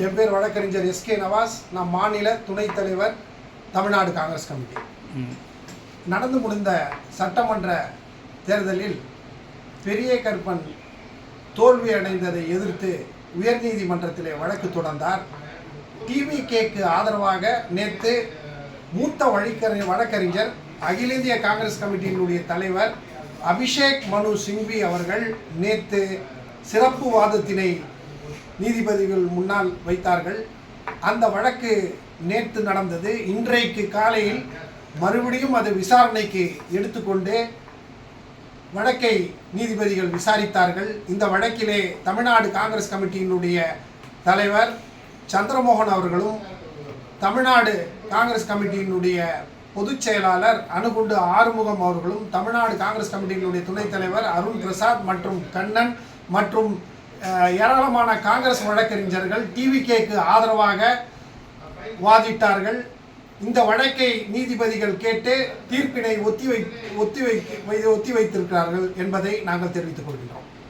என் பேர் வழக்கறிஞர் எஸ்கே நவாஸ். நான் மாநில துணைத் தலைவர், தமிழ்நாடு காங்கிரஸ் கமிட்டி. நடந்து முடிந்த சட்டமன்ற தேர்தலில் பெரிய கருப்பன் தோல்வி அடைந்ததை எதிர்த்து உயர்நீதிமன்றத்திலே வழக்கு தொடர்ந்தார். டிவிகேக்கு ஆதரவாக நேற்று மூத்த வழக்கறிஞர் அகில இந்திய காங்கிரஸ் கமிட்டியினுடைய தலைவர் அபிஷேக் மனு சிங்வி அவர்கள் நேற்று சிறப்பு வாதத்தினை நீதிபதிகள் முன்னால் வைத்தார்கள். அந்த வழக்கு நேற்று நடந்தது. இன்றைக்கு காலையில் மறுபடியும் அது விசாரணைக்கு எடுத்துக்கொண்டு வழக்கை நீதிபதிகள் விசாரித்தார்கள். இந்த வழக்கிலே தமிழ்நாடு காங்கிரஸ் கமிட்டியினுடைய தலைவர் சந்திரமோகன் அவர்களும், தமிழ்நாடு காங்கிரஸ் கமிட்டியினுடைய பொதுச் செயலாளர் அணுகுண்டு ஆறுமுகம் அவர்களும், தமிழ்நாடு காங்கிரஸ் கமிட்டியினுடைய துணைத் தலைவர் அருண் பிரசாத் மற்றும் கண்ணன் மற்றும் ஏராளமான காங்கிரஸ் வழக்கறிஞர்கள் டிவிகேக்கு ஆதரவாக வாதிட்டார்கள். இந்த வழக்கை நீதிபதிகள் கேட்டு தீர்ப்பினை ஒத்தி வைத்திருக்கிறார்கள் என்பதை நாங்கள் தெரிவித்துக் கொள்கிறோம்.